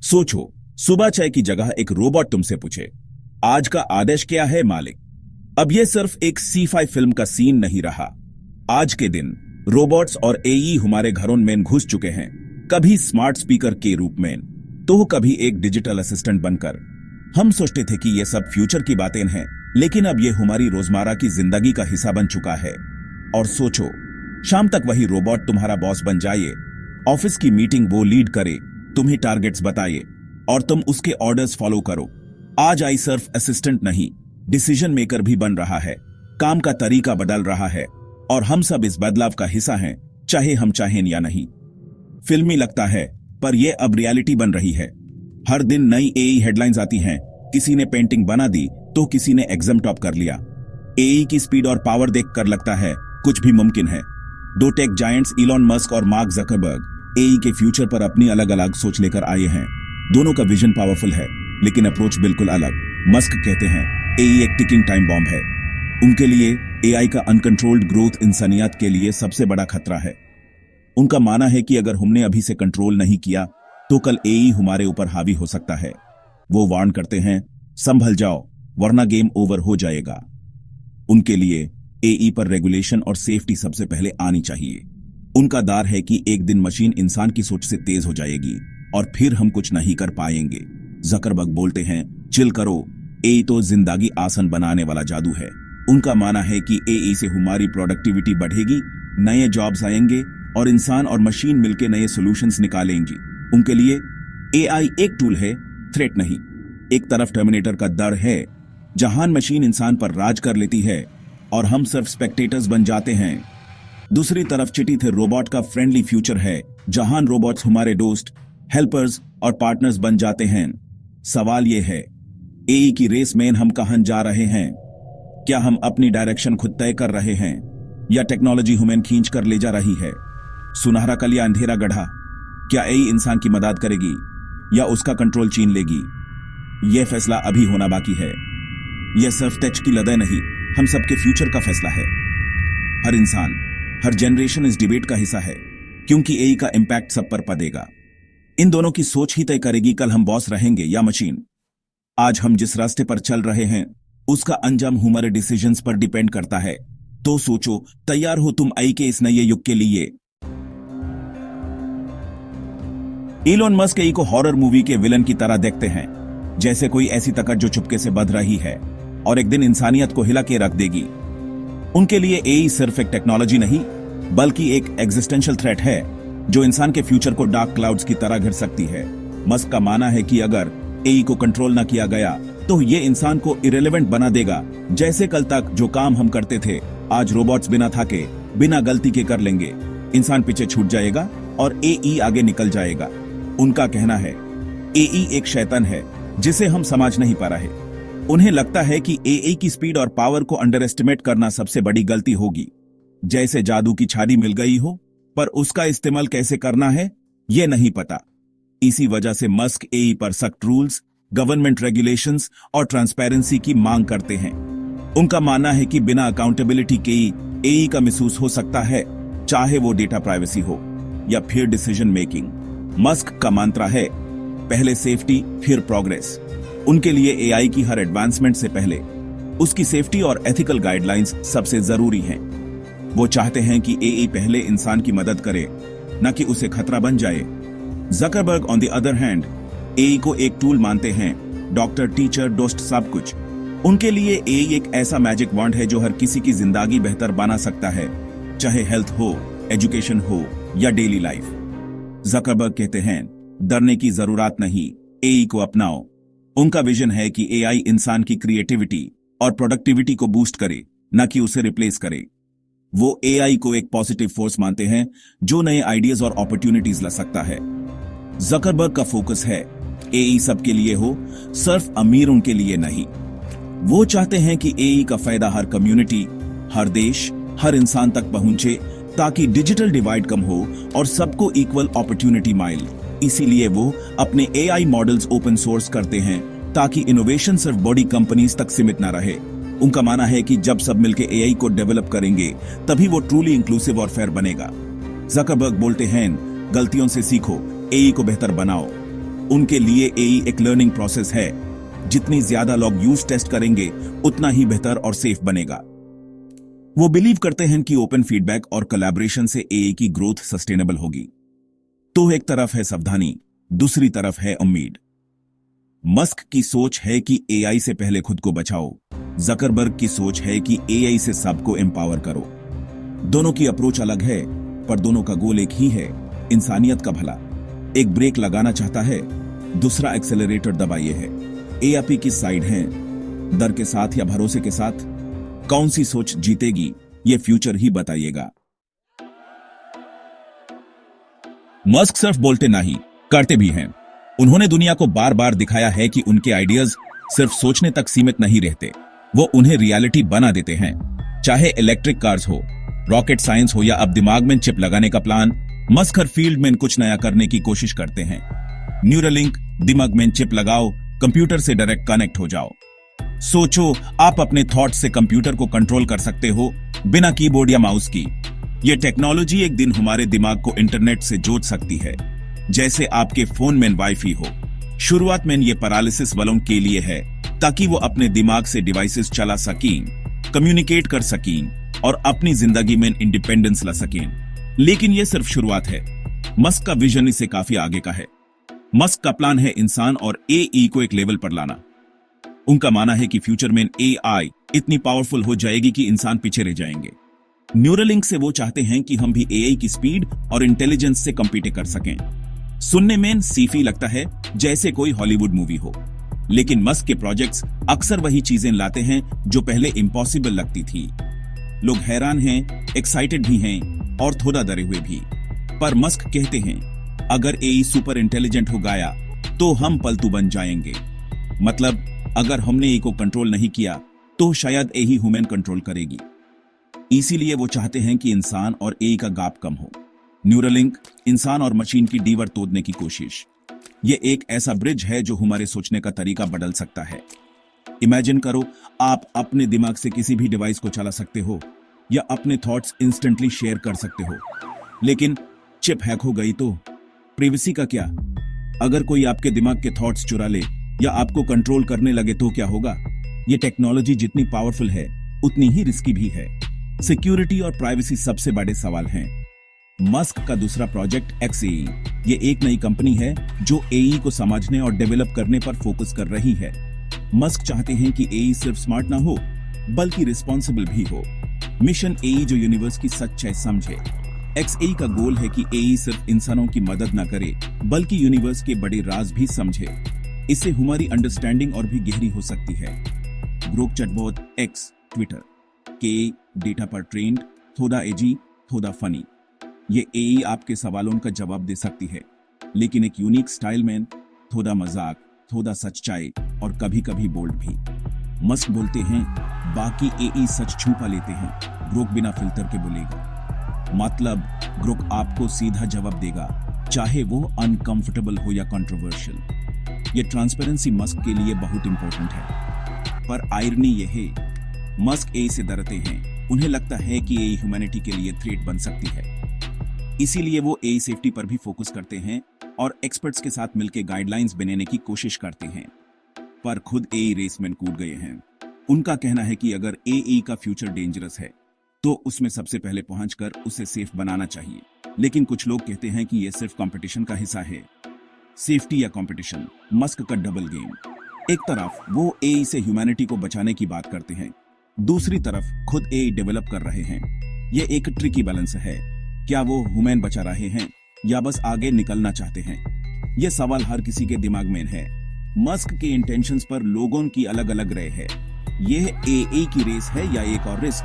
सोचो, सुबह चाय की जगह एक रोबोट तुमसे पूछे, आज का आदेश क्या है मालिक। अब यह सिर्फ एक सी-फाई फिल्म का सीन नहीं रहा। आज के दिन रोबोट्स और एई हमारे घरों में घुस चुके हैं, कभी स्मार्ट स्पीकर के रूप में तो कभी एक डिजिटल असिस्टेंट बनकर। हम सोचते थे कि ये सब फ्यूचर की बातें हैं, लेकिन अब ये हमारी रोजमर्रा की जिंदगी का हिस्सा बन चुका है। और सोचो, शाम तक वही रोबोट तुम्हारा बॉस बन जाए, ऑफिस की मीटिंग वो लीड करे, तुम्हें टारगेट्स बताए और तुम उसके ऑर्डर्स फॉलो करो। आज आई सिर्फ असिस्टेंट नहीं, डिसीजन मेकर भी बन रहा है, काम का तरीका बदल रहा है और हम सब इस बदलाव का हिस्सा हैं, चाहे हम चाहें या नहीं। फिल्मी लगता है, पर यह अब रियलिटी बन रही है। हर दिन नई एई हेडलाइंस आती हैं, किसी ने पेंटिंग बना दी तो किसी ने एग्जाम टॉप कर लिया। एई की स्पीड और पावर देखकर लगता है कुछ भी मुमकिन है। दो टेक जायंट्स इलॉन मस्क और मार्क जकरबर्ग एई के फ्यूचर पर अपनी अलग अलग सोच लेकर आए हैं। दोनों का विजन पावरफुल है, लेकिन अप्रोच बिल्कुल अलग। मस्क कहते हैं एई एक टिकिंग टाइम बॉम्ब है। उनके लिए एआई का अनकंट्रोल्ड ग्रोथ इंसानियत के लिए सबसे बड़ा खतरा है। उनका मानना है कि अगर हमने अभी से कंट्रोल नहीं किया तो कल एई हमारे ऊपर हावी हो सकता है। वो वार्न करते हैं, संभल जाओ वरना गेम ओवर हो जाएगा। उनके लिए एई पर रेगुलेशन और सेफ्टी सबसे पहले आनी चाहिए। उनका डर है कि एक दिन मशीन इंसान की सोच से तेज हो जाएगी और फिर हम कुछ नहीं कर पाएंगे। जकरबर्ग बोलते हैं, चिल करो, एई तो जिंदगी आसान बनाने वाला जादू है। उनका मानना है कि एई से हमारी प्रोडक्टिविटी बढ़ेगी, नए जॉब्स आएंगे और इंसान और मशीन मिलकर नए सॉल्यूशंस निकालेंगी। उनके लिए एआई एक टूल है, थ्रेट नहीं। एक तरफ टर्मिनेटर का डर है, जहां मशीन इंसान पर राज कर लेती है और हम सिर्फ स्पेक्टेटर्स बन जाते हैं। दूसरी तरफ चिटी थे रोबोट का फ्रेंडली फ्यूचर है, जहां रोबोट्स हमारे दोस्त, हेल्पर्स और पार्टनर्स बन जाते हैं। सवाल यह है, एई की रेस में हम कहां जा रहे हैं? क्या हम अपनी डायरेक्शन खुद तय कर रहे हैं या टेक्नोलॉजी हमें खींच कर ले जा रही है? सुनहरा कल या अंधेरा गढ़ा? क्या एई इंसान की मदद करेगी या उसका कंट्रोल छीन लेगी? यह फैसला अभी होना बाकी है। यह सिर्फ टेक की लड़ाई नहीं, हम सबके फ्यूचर का फैसला है। हर इंसान, हर जनरेशन इस डिबेट का हिस्सा है, क्योंकि एई का इंपैक्ट सब पर पड़ेगा। इन दोनों की सोच ही तय करेगी कल हम बॉस रहेंगे या मशीन। आज हम जिस रास्ते पर चल रहे हैं उसका अंजाम हमारे डिसीजंस पर डिपेंड करता है। तो सोचो, तैयार हो तुम एई के इस नए युग के लिए? इलॉन मस्क एई को हॉरर मूवी के विलन की तरह देखते हैं, जैसे कोई ऐसी ताकत जो चुपके से बढ़ रही है और एक दिन इंसानियत को हिला के रख देगी। उनके लिए एई सिर्फ एक टेक्नोलॉजी नहीं, बल्कि एक एग्जिस्टेंशियल थ्रेट है जो इंसान के फ्यूचर को डार्क क्लाउड्स की तरह घेर सकती है। मस्क का मानना है कि अगर एई को कंट्रोल न किया गया तो ये इंसान को इरेलेवेंट बना देगा। जैसे कल तक जो काम हम करते थे, आज रोबोट्स बिना थके, बिना गलती के कर लेंगे। इंसान पीछे छूट जाएगा और एई आगे निकल जाएगा। उनका कहना है एई एक शैतान है जिसे हम समझ नहीं पा रहे। उन्हें लगता है कि एई की स्पीड और पावर को अंडर एस्टिमेट करना सबसे बड़ी गलती होगी, जैसे जादू की छड़ी मिल गई हो पर उसका इस्तेमाल कैसे करना है यह नहीं पता। इसी वजह से मस्क एई पर सख्त रूल्स, गवर्नमेंट रेगुलेशंस और ट्रांसपेरेंसी की मांग करते हैं। उनका मानना है कि बिना अकाउंटेबिलिटी के एई का मिसयूज हो सकता है, चाहे वो डेटा प्राइवेसी हो या फिर डिसीजन मेकिंग। मस्क का मंत्र है, पहले सेफ्टी फिर प्रोग्रेस। उनके लिए एआई की हर एडवांसमेंट से पहले उसकी सेफ्टी और एथिकल गाइडलाइंस सबसे जरूरी हैं। वो चाहते हैं कि एआई पहले इंसान की मदद करे, न कि उसे खतरा बन जाए। Zuckerberg on the other hand AI को एक टूल मानते हैं, डॉक्टर, टीचर, दोस्त, सब कुछ। उनके लिए एआई एक ऐसा मैजिक वॉन्ड है जो हर किसी की जिंदगी बेहतर बना सकता है, चाहे हेल्थ हो, एजुकेशन हो या डेली लाइफ। जकरबर्ग कहते हैं, डरने की जरूरत नहीं, एआई को अपनाओ। उनका विजन है कि एआई इंसान की क्रिएटिविटी और प्रोडक्टिविटी को बूस्ट करे, न कि उसे रिप्लेस करे। वो एआई को एक पॉजिटिव फोर्स मानते हैं जो नए आइडियाज और अपॉर्चुनिटीज ला सकता है। जकरबर्ग का फोकस है एआई सबके लिए हो, सिर्फ अमीर उनके लिए नहीं। वो चाहते हैं कि एआई का फायदा हर कम्युनिटी, हर देश, हर इंसान तक पहुंचे, ताकि डिजिटल डिवाइड कम हो और सबको इक्वल अपॉर्चुनिटी मिले। इसीलिए वो अपने एआई मॉडल्स ओपन सोर्स करते हैं, ताकि इनोवेशन सिर्फ बड़ी कंपनीज तक सीमित न रहे। उनका मानना है कि जब सब मिलकर एआई को डेवलप करेंगे, तभी वो ट्रूली इंक्लूसिव और फेयर बनेगा। जकरबर्ग बोलते हैं, गलतियों से सीखो, एआई को बेहतर बनाओ। उनके लिए एई एक लर्निंग प्रोसेस है। जितनी ज्यादा लोग यूज टेस्ट करेंगे उतना ही बेहतर और सेफ बनेगा। वो बिलीव करते हैं कि ओपन फीडबैक और कोलैबोरेशन से एई की ग्रोथ सस्टेनेबल होगी। तो एक तरफ है सावधानी, दूसरी तरफ है उम्मीद। मस्क की सोच है कि एआई से पहले खुद को बचाओ, जकरबर्ग की सोच है कि एआई से सबको एम्पावर करो। दोनों की अप्रोच अलग है, पर दोनों का गोल एक ही है, इंसानियत का भला। एक ब्रेक लगाना चाहता है, दूसरा एक्सेलरेटर दबाइए है। ए या पी किस साइड है, डर के साथ या भरोसे के साथ? कौन सी सोच जीतेगी, ये फ्यूचर ही बताइएगा। मस्क सिर्फ बोलते नहीं, करते भी हैं। उन्होंने दुनिया को बार बार दिखाया है कि उनके आइडियाज सिर्फ सोचने तक सीमित नहीं रहते, वो उन्हें रियलिटी बना देते हैं। चाहे इलेक्ट्रिक कार्स हो, रॉकेट साइंस हो या अब दिमाग में चिप लगाने का प्लान, मस्क हर फील्ड में कुछ नया करने की कोशिश करते हैं। न्यूरलिंक, दिमाग में चिप लगाओ, कंप्यूटर से डायरेक्ट कनेक्ट हो जाओ। सोचो, आप अपने थॉट्स से कंप्यूटर को कंट्रोल कर सकते हो, बिना कीबोर्ड या माउस की। यह टेक्नोलॉजी एक दिन हमारे दिमाग को इंटरनेट से जोड़ सकती है, जैसे आपके फोन में वाईफाई हो। शुरुआत में ये पैरालिसिस वालों के लिए है, ताकि वो अपने दिमाग से डिवाइसेस चला सकें, कम्युनिकेट कर सकें और अपनी जिंदगी में इंडिपेंडेंस ला सकें। लेकिन ये सिर्फ शुरुआत है। मस्क का विजन इससे काफी आगे का है। मस्क का प्लान है इंसान और एई को एक लेवल पर लाना। उनका मानना है कि फ्यूचर में एआई इतनी पावरफुल हो जाएगी कि इंसान पीछे रह जाएंगे। न्यूरलिंक से वो चाहते हैं कि हम भी एआई की स्पीड और इंटेलिजेंस से कंपीट कर सकें। सुनने में सीफी लगता है, जैसे कोई हॉलीवुड मूवी हो, लेकिन मस्क के प्रोजेक्ट्स अक्सर वही चीजें लाते हैं जो पहले इम्पॉसिबल लगती थी। लोग हैरान हैं, एक्साइटेड भी हैं और थोड़ा डरे हुए भी। पर मस्क कहते हैं, अगर एई सुपर इंटेलिजेंट हो गया तो हम पलतू बन जाएंगे। मतलब अगर हमने ए को कंट्रोल नहीं किया तो शायद ए ही ह्यूमन कंट्रोल करेगी। इसीलिए वो चाहते हैं कि इंसान और ए का गैप कम हो। न्यूरलिंक, इंसान और मशीन की डीवर तोड़ने की कोशिश। ये एक ऐसा ब्रिज है जो हमारे सोचने का तरीका बदल सकता है। इमेजिन करो, आप अपने दिमाग से किसी भी डिवाइस को चला सकते हो या अपने थॉट्स इंस्टेंटली शेयर कर सकते हो। लेकिन चिप हैक हो गई तो प्राइवेसी का क्या? अगर कोई आपके दिमाग के थॉट्स चुरा ले या आपको कंट्रोल करने लगे तो क्या होगा? ये टेक्नोलॉजी जितनी पावरफुल है उतनी ही रिस्की भी है। सिक्योरिटी और प्राइवेसी सबसे बड़े सवाल हैं। मस्क का दूसरा प्रोजेक्ट एक्सएई, ये एक नई कंपनी है जो एई को समझने और डेवलप करने पर फोकस कर रही है। मस्क चाहते हैं कि एई सिर्फ स्मार्ट ना हो बल्कि रिस्पॉन्सिबल भी हो। मिशन एई जो यूनिवर्स की सच्चाई समझे। एक्सएई का गोल है कि एई सिर्फ इंसानों की मदद ना करे बल्कि यूनिवर्स के बड़े राज भी समझे। इससे हमारी अंडरस्टैंडिंग और भी गहरी हो सकती है। ग्रोक चैटबॉट एक्स ट्विटर के डेटा पर ट्रेंड, थोड़ा एजी, थोड़ा फनी। ये एई आपके सवालों का जवाब दे सकती है, लेकिन एक यूनिक स्टाइल में, थोड़ा मजाक, थोड़ा सच्चाई और कभी कभी बोल्ड भी। मस्क बोलते हैं, बाकी एई सच छुपा लेते हैं, ग्रोक बिना फिल्टर के बोलेगा। मतलब ग्रोक आपको सीधा जवाब देगा, चाहे वो अनकंफर्टेबल हो या कंट्रोवर्शियल। ये ट्रांसपेरेंसी मस्क के लिए बहुत इंपॉर्टेंट है। पर आयरनी ये है, मस्क एई से डरते हैं। उन्हें लगता है कि एई ह्यूमैनिटी के लिए थ्रेट बन सकती है। इसीलिए वो एई सेफ्टी पर भी फोकस करते हैं और एक्सपर्ट्स के साथ मिलकर गाइडलाइंस बनाने की कोशिश करते हैं। पर खुद एई रेस में कूद गए हैं। उनका कहना है कि अगर एई का फ्यूचर डेंजरस है तो उसमें सबसे पहले पहुंचकर उसे सेफ बनाना चाहिए। लेकिन कुछ लोग कहते हैं कि यह सिर्फ कंपटीशन का हिस्सा है। सेफ्टी या कंपटीशन, मस्क का डबल गेम। एक तरफ वो एई से ह्यूमैनिटी को बचाने की बात करते हैं, दूसरी तरफ खुद एई डेवलप कर रहे हैं। यह एक ट्रिकी बैलेंस है। क्या वो ह्यूमन बचा रहे हैं या बस आगे निकलना चाहते हैं? यह सवाल हर किसी के दिमाग में है। मस्क के इंटेंशंस पर लोगों की अलग अलग राय है। यह एई की रेस है या एक और रिस्क?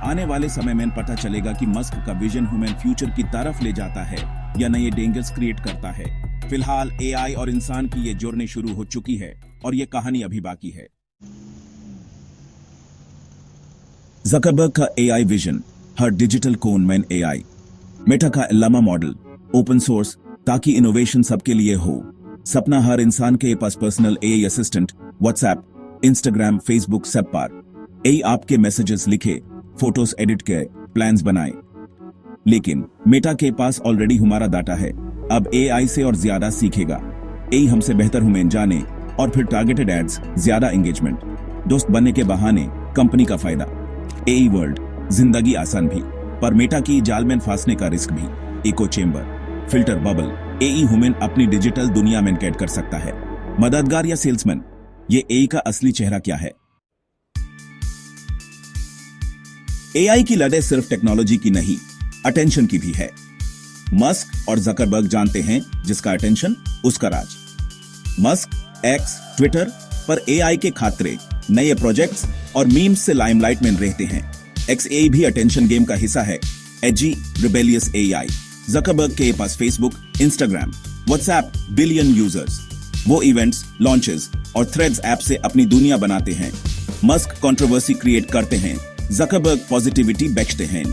आने वाले समय में पता चलेगा कि मस्क का विजन ह्यूमन फ्यूचर की तरफ ले जाता है या नए डेंजर्स क्रिएट करता है। फिलहाल एआई और इंसान की ये जर्नी शुरू हो चुकी है और ये कहानी अभी बाकी है। जकरबर्ग का एआई विजन, हर डिजिटल कोन में एआई। मेटा का llama मॉडल, ओपन सोर्स ताकि इनोवेशन सबके लिए हो। सपना हर इंसान के पास personal AI assistant, WhatsApp, Instagram, Facebook सब पर एआई आपके मैसेजेस लिखे, फोटोज एडिट के, प्लान्स बनाए। लेकिन मेटा के पास ऑलरेडी हमारा डाटा है, अब एआई से और ज्यादा सीखेगा। एई हमसे बेहतर ह्यूमन जाने और फिर टारगेटेड एड्स, ज्यादा एंगेजमेंट, दोस्त बनने के बहाने कंपनी का फायदा। एई वर्ल्ड, जिंदगी आसान भी, पर मेटा की जाल में फांसने का रिस्क भी। इको चेंबर, फिल्टर बबल, एई ह्यूमन अपनी डिजिटल दुनिया में कैद कर सकता है। मददगार या सेल्समैन, ये एई का असली चेहरा क्या है? एआई की लड़ाई सिर्फ टेक्नोलॉजी की नहीं, अटेंशन की भी है। मस्क और जकरबर्ग जानते हैं जिसका अटेंशन उसका राज। मस्क, एक्स, ट्विटर पर एआई के खातरे, नए प्रोजेक्ट्स और मीम्स से लाइमलाइट में रहते हैं। एक्सएआई भी अटेंशन गेम का हिस्सा है। एजी, रिबेलियस एआई। जकरबर्ग के पास Facebook, Instagram, WhatsApp, billion users. वो इवेंट्स, लॉन्चेस और थ्रेड्स ऐप से अपनी दुनिया बनाते हैं। मस्क कंट्रोवर्सी क्रिएट करते हैं, जकरबर्ग पॉजिटिविटी बेचते हैं।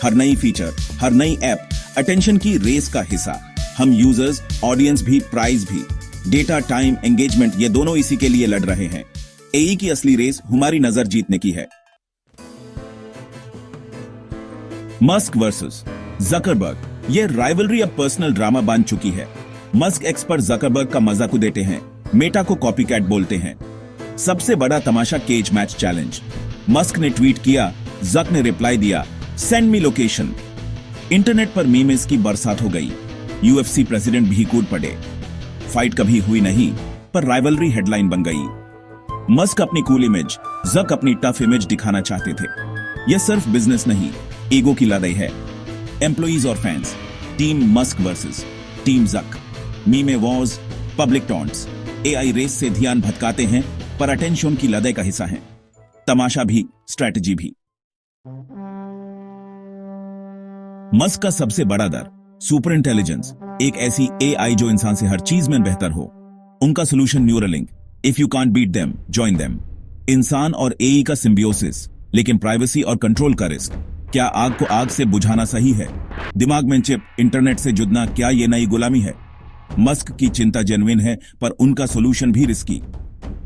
हर नई फीचर, हर नई ऐप अटेंशन की रेस का हिस्सा। हम यूजर्स, ऑडियंस भी, प्राइस भी, डेटा, टाइम, एंगेजमेंट, ये दोनों इसी के लिए लड़ रहे हैं। एई की असली रेस हमारी नजर जीतने की है। मस्क वर्सेस जकरबर्ग, ये राइवलरी अब पर्सनल ड्रामा बन चुकी है। मस्क एक्स पर जकरबर्ग का मजाक उड़ाते हैं, मेटा को कॉपीकैट बोलते हैं। सबसे बड़ा तमाशा केज मैच चैलेंज। मस्क ने ट्वीट किया, जक ने रिप्लाई दिया, सेंड मी लोकेशन। इंटरनेट पर मीम्स की बरसात हो गई। यूएफसी प्रेसिडेंट भी कूद पड़े। फाइट कभी हुई नहीं, पर राइवलरी हेडलाइन बन गई। मस्क अपनी कूल इमेज, जक अपनी टफ इमेज दिखाना चाहते थे। यह सिर्फ बिजनेस नहीं, ईगो की लड़ाई है। एम्प्लॉइज और fans, team Musk versus team Zuck. Meme wars, public taunts, AI race से ध्यान भटकाते हैं, पर अटेंशन की लड़ाई का हिस्सा है। तमाशा भी, स्ट्रेटजी भी। मस्क का सबसे बड़ा डर, सुपर इंटेलिजेंस, एक ऐसी एआई जो इंसान से हर चीज में बेहतर हो। उनका solution Neuralink, if you can't beat them, join them. इंसान और एआई का सिम्बियोसिस, लेकिन प्राइवेसी और कंट्रोल का रिस्क। क्या आग को आग से बुझाना सही है? दिमाग में चिप, इंटरनेट से जुड़ना, क्या ये नई गुलामी है? मस्क की चिंता जेन्युइन है, पर उनका सोल्यूशन भी रिस्की।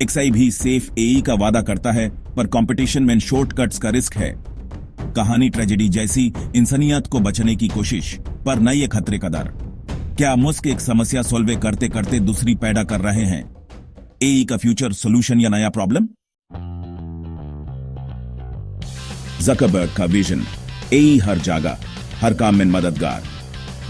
एक्सआई भी सेफ एआई का वादा करता है, पर कंपटीशन में शॉर्टकट्स का रिस्क है। कहानी ट्रेजेडी जैसी, इंसानियत को बचाने की कोशिश, पर नए खतरे का डर। क्या मस्क एक समस्या सॉल्व करते करते दूसरी पैदा कर रहे हैं? एआई का फ्यूचर सोल्यूशन या नया प्रॉब्लम? जकरबर्ग का विजन, एआई हर जगह, हर काम में मददगार।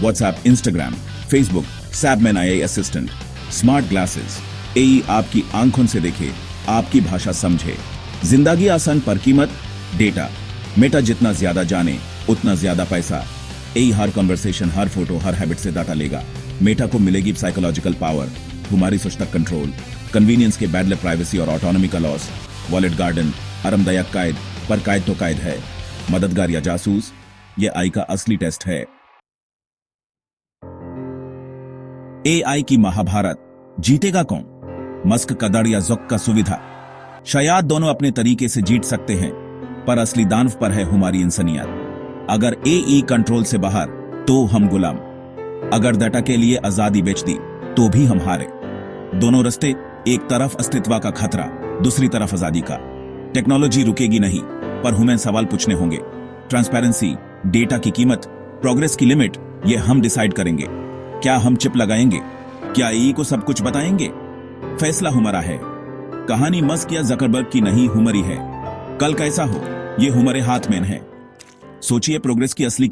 व्हाट्सएप, इंस्टाग्राम, फेसबुक, सैबमैन AI assistant, smart glasses. AI आपकी आंखों से देखे, आपकी भाषा समझे। जिंदगी आसान पर कीमत डेटा। मेटा जितना ज्यादा जाने, उतना ज्यादा पैसा। एआई हर कन्वर्सेशन, हर फोटो, हर हैबिट से डाटा लेगा। मेटा को मिलेगी साइकोलॉजिकल पावर, हमारी सोच तक कंट्रोल, कन्वीनियंस के बदले प्राइवेसी और ऑटोनॉमी का लॉस। वॉलेट गार्डन, आरामदायक कैद, पर कैद तो कैद है। मददगार या जासूस, यह एआई का असली टेस्ट है। एआई की महाभारत, जीतेगा कौन? मस्क का डर या जक का सुविधा? शायद दोनों अपने तरीके से जीत सकते हैं, पर असली दांव पर है हमारी इंसानियत। अगर एआई कंट्रोल से बाहर, तो हम गुलाम। अगर डाटा के लिए आजादी बेच दी, तो भी हम हारे। दोनों रास्ते, एक तरफ अस्तित्व का खतरा, दूसरी तरफ आजादी का। टेक्नोलॉजी रुकेगी नहीं, पर हमें सवाल पूछने होंगे। ट्रांसपेरेंसी, डेटा की कीमत, प्रोग्रेस की लिमिट, ये हम डिसाइड करेंगे। क्या हम चिप लगाएंगे? क्या एआई को सब कुछ बताएंगे? फैसला हमारा है। कहानी मस्क या जकरबर्ग की नहीं, हमारी है। कल कैसा हो, ये हमारे हाथ में है। सोचिए, प्रोग्रेस की असली